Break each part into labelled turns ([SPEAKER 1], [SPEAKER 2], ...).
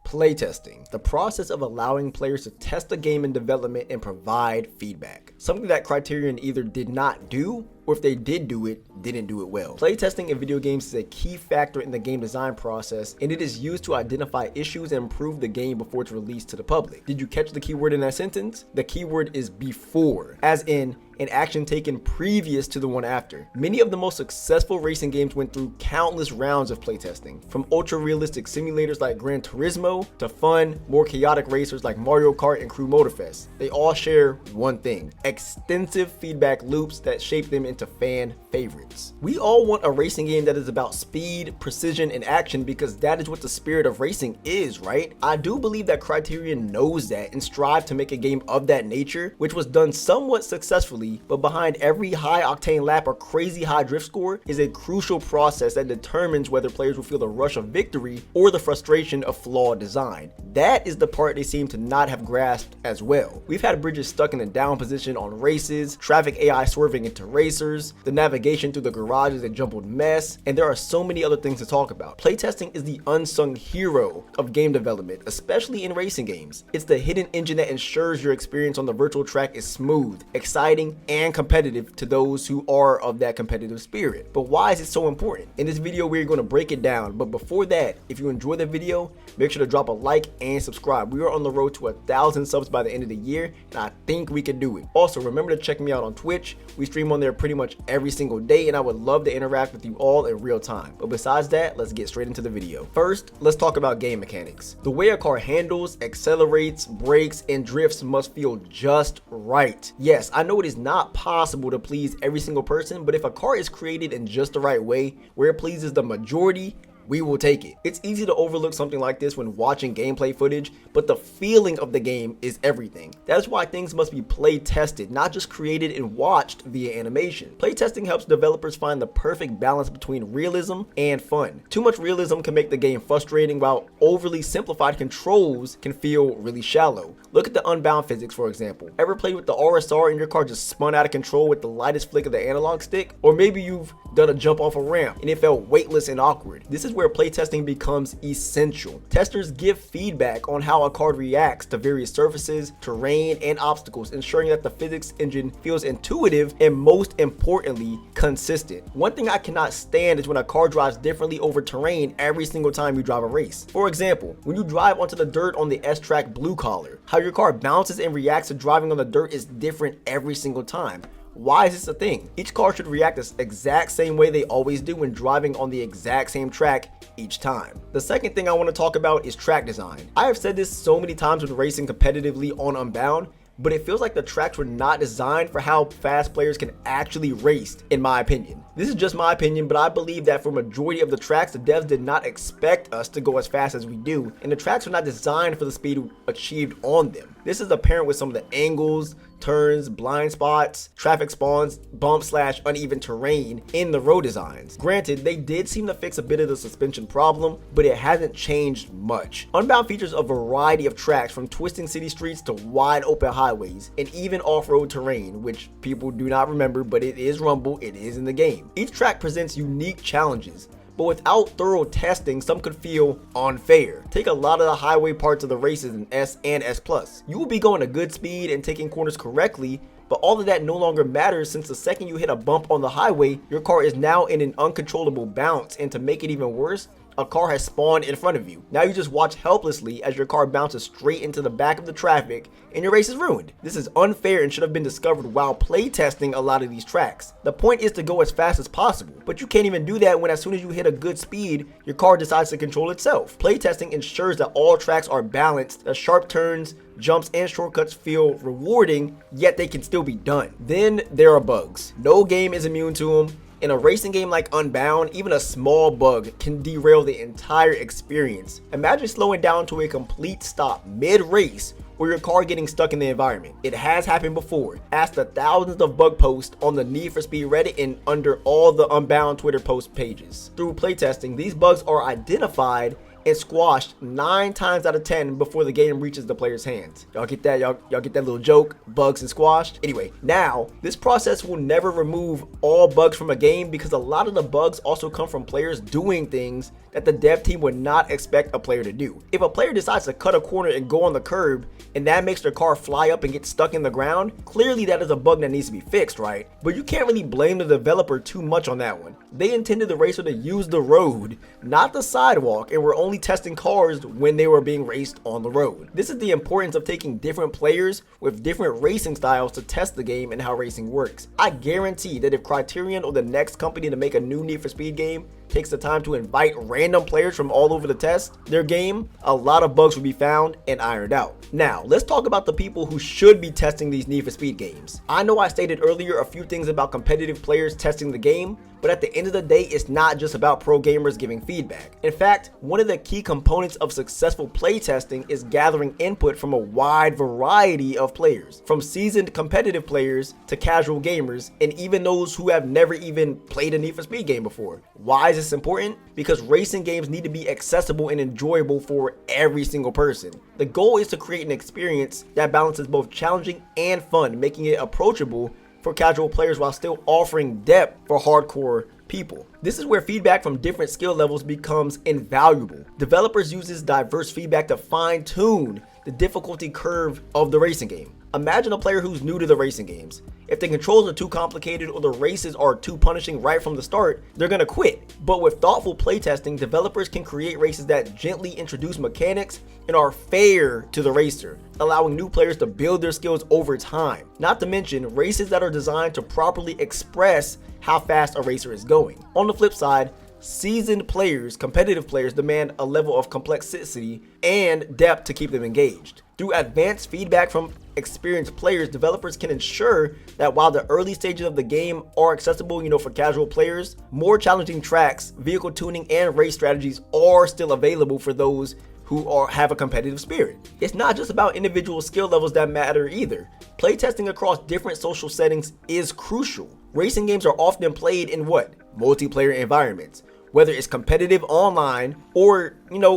[SPEAKER 1] Playtesting, the process of allowing players to test a game in development and provide feedback. Something that Criterion either did not do, or if they did do it, didn't do it well. Playtesting in video games is a key factor in the game design process, and it is used to identify issues and improve the game before it's released to the public. Did you catch the keyword in that sentence? The keyword is before, as in an action taken previous to the one after. Many of the most successful racing games went through countless rounds of playtesting, from ultra-realistic simulators like Gran Turismo to fun, more chaotic racers like Mario Kart and Crew Motorfest. They all share one thing: extensive feedback loops that shape them into fan favorites. We all want a racing game that is about speed, precision, and action because that is what the spirit of racing is, right? I do believe that Criterion knows that and strive to make a game of that nature, which was done somewhat successfully. But behind every high octane lap or crazy high drift score is a crucial process that determines whether players will feel the rush of victory or the frustration of flawed design. That is the part they seem to not have grasped as well. We've had bridges stuck in a down position on races, traffic AI swerving into racers, the navigation through the garage is a jumbled mess, and there are so many other things to talk about. Playtesting is the unsung hero of game development, especially in racing games. It's the hidden engine that ensures your experience on the virtual track is smooth, exciting, and competitive to those who are of that competitive spirit. But why is it so important? In this video, we're going to break it down. But before that, if you enjoy the video, make sure to drop a like and subscribe. We are on the road to 1,000 subs by the end of the year, and I think we can do it. Also, remember to check me out on Twitch. We stream on there pretty much every single day, and I would love to interact with you all in real time. But besides that, let's get straight into the video. First, let's talk about game mechanics. The way a car handles, accelerates, brakes, and drifts must feel just right. Yes, I know it is not possible to please every single person, but if a car is created in just the right way, where it pleases the majority, we will take it. It's easy to overlook something like this when watching gameplay footage, but the feeling of the game is everything. That's why things must be play tested, not just created and watched via animation. Playtesting helps developers find the perfect balance between realism and fun. Too much realism can make the game frustrating, while overly simplified controls can feel really shallow. Look at the Unbound physics, for example. Ever played with the RSR and your car just spun out of control with the lightest flick of the analog stick? Or maybe you've done a jump off a ramp and it felt weightless and awkward. This is where playtesting becomes essential. Testers give feedback on how a car reacts to various surfaces, terrain, and obstacles, ensuring that the physics engine feels intuitive and, most importantly, consistent. One thing I cannot stand is when a car drives differently over terrain every single time you drive a race. For example, when you drive onto the dirt on the S-Track Blue Collar, how your car bounces and reacts to driving on the dirt is different every single time. Why is this a thing? Each car should react the exact same way they always do when driving on the exact same track each time. The second thing I want to talk about is track design. I have said this so many times when racing competitively on Unbound, but it feels like the tracks were not designed for how fast players can actually race, in my opinion. This is just my opinion, but I believe that for majority of the tracks, the devs did not expect us to go as fast as we do, and the tracks were not designed for the speed achieved on them. This is apparent with some of the angles, turns, blind spots, traffic spawns, bump/uneven terrain in the road designs. Granted, they did seem to fix a bit of the suspension problem, but it hasn't changed much. Unbound features a variety of tracks, from twisting city streets to wide open highways, and even off-road terrain, which people do not remember, but it is Rumble, it is in the game. Each track presents unique challenges, but without thorough testing, some could feel unfair. Take a lot of the highway parts of the races in S and S+. You will be going a good speed and taking corners correctly, but all of that no longer matters, since the second you hit a bump on the highway, your car is now in an uncontrollable bounce, and to make it even worse, a car has spawned in front of you. Now you just watch helplessly as your car bounces straight into the back of the traffic and your race is ruined. This is unfair and should have been discovered while playtesting a lot of these tracks. The point is to go as fast as possible, but you can't even do that when as soon as you hit a good speed, your car decides to control itself. Playtesting ensures that all tracks are balanced, that sharp turns, jumps, and shortcuts feel rewarding, yet they can still be done. Then there are bugs. No game is immune to them. In a racing game like Unbound, even a small bug can derail the entire experience. Imagine slowing down to a complete stop mid-race or your car getting stuck in the environment. It has happened before. Ask the thousands of bug posts on the Need for Speed Reddit and under all the Unbound Twitter post pages. Through playtesting, these bugs are identified and squashed 9 times out of 10 before the game reaches the player's hands. Y'all get that? Y'all get that little joke? Bugs and squashed? Anyway, now, this process will never remove all bugs from a game because a lot of the bugs also come from players doing things that the dev team would not expect a player to do. If a player decides to cut a corner and go on the curb, and that makes their car fly up and get stuck in the ground, clearly that is a bug that needs to be fixed, right? But you can't really blame the developer too much on that one. They intended the racer to use the road, not the sidewalk, and were only testing cars when they were being raced on the road. This is the importance of taking different players with different racing styles to test the game and how racing works. I guarantee that if Criterion or the next company to make a new Need for Speed game takes the time to invite random players from all over to test their game, a lot of bugs will be found and ironed out. Now, let's talk about the people who should be testing these Need for Speed games. I know I stated earlier a few things about competitive players testing the game, but at the end of the day, it's not just about pro gamers giving feedback. In fact, one of the key components of successful playtesting is gathering input from a wide variety of players, from seasoned competitive players to casual gamers, and even those who have never even played a Need for Speed game before. Why is this important? Because racing games need to be accessible and enjoyable for every single person. The goal is to create an experience that balances both challenging and fun, making it approachable for casual players while still offering depth for hardcore people. This is where feedback from different skill levels becomes invaluable. Developers use this diverse feedback to fine-tune the difficulty curve of the racing game. Imagine a player who's new to the racing games. If the controls are too complicated or the races are too punishing right from the start, they're gonna quit. But with thoughtful playtesting, developers can create races that gently introduce mechanics and are fair to the racer, allowing new players to build their skills over time. Not to mention races that are designed to properly express how fast a racer is going. On the flip side, seasoned players, competitive players, demand a level of complexity and depth to keep them engaged. Through advanced feedback from experienced players, developers can ensure that while the early stages of the game are accessible, for casual players, more challenging tracks, vehicle tuning, and race strategies are still available for those who have a competitive spirit. It's not just about individual skill levels that matter either. Playtesting across different social settings is crucial. Racing games are often played in multiplayer environments, whether it's competitive online or,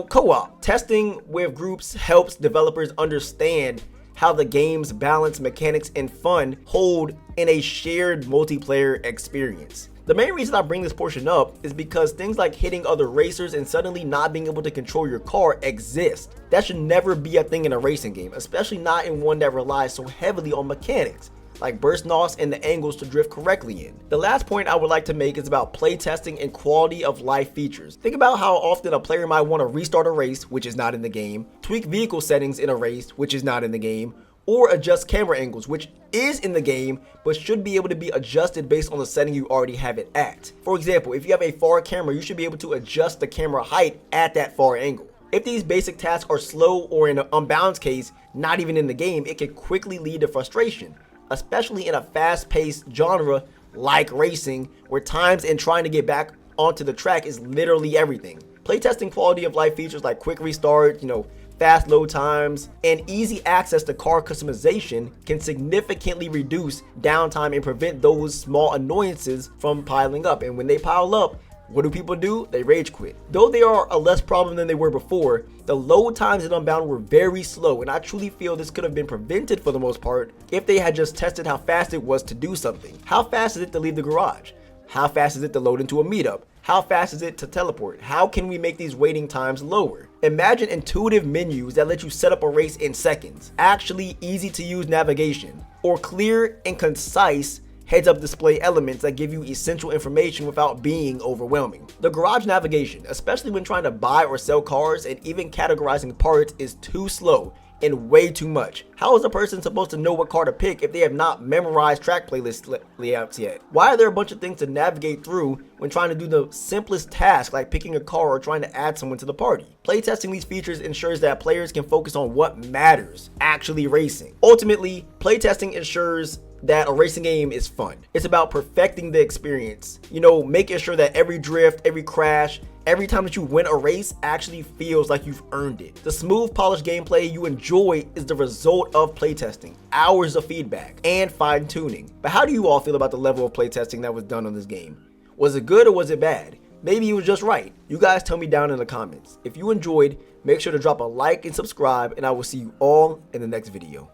[SPEAKER 1] co-op. Testing with groups helps developers understand how the game's balance, mechanics, and fun hold in a shared multiplayer experience. The main reason I bring this portion up is because things like hitting other racers and suddenly not being able to control your car exist. That should never be a thing in a racing game, especially not in one that relies so heavily on mechanics, like burst knobs and the angles to drift correctly in. The last point I would like to make is about playtesting and quality of life features. Think about how often a player might want to restart a race, which is not in the game, tweak vehicle settings in a race, which is not in the game, or adjust camera angles, which is in the game, but should be able to be adjusted based on the setting you already have it at. For example, if you have a far camera, you should be able to adjust the camera height at that far angle. If these basic tasks are slow, or in an Unbound's case, not even in the game, it can quickly lead to frustration, especially in a fast-paced genre like racing, where times and trying to get back onto the track is literally everything. Playtesting quality of life features like quick restart, fast load times, and easy access to car customization can significantly reduce downtime and prevent those small annoyances from piling up. And when they pile up, what do people do? They rage quit. Though they are a less problem than they were before, the load times in Unbound were very slow, and I truly feel this could have been prevented for the most part if they had just tested how fast it was to do something. How fast is it to leave the garage? How fast is it to load into a meetup? How fast is it to teleport? How can we make these waiting times lower? Imagine intuitive menus that let you set up a race in seconds, actually easy to use navigation, or clear and concise heads-up display elements that give you essential information without being overwhelming. The garage navigation, especially when trying to buy or sell cars and even categorizing parts, is too slow and way too much. How is a person supposed to know what car to pick if they have not memorized track playlist layouts yet? Why are there a bunch of things to navigate through when trying to do the simplest task like picking a car or trying to add someone to the party? Playtesting these features ensures that players can focus on what matters, actually racing. Ultimately, playtesting ensures that a racing game is fun. It's about perfecting the experience, making sure that every drift, every crash, every time that you win a race actually feels like you've earned it. The smooth, polished gameplay you enjoy is the result of playtesting, hours of feedback, and fine-tuning. But how do you all feel about the level of playtesting that was done on this game? Was it good or was it bad? maybe he was just right. You guys tell me down in the comments. If you enjoyed, make sure to drop a like and subscribe, and I will see you all in the next video.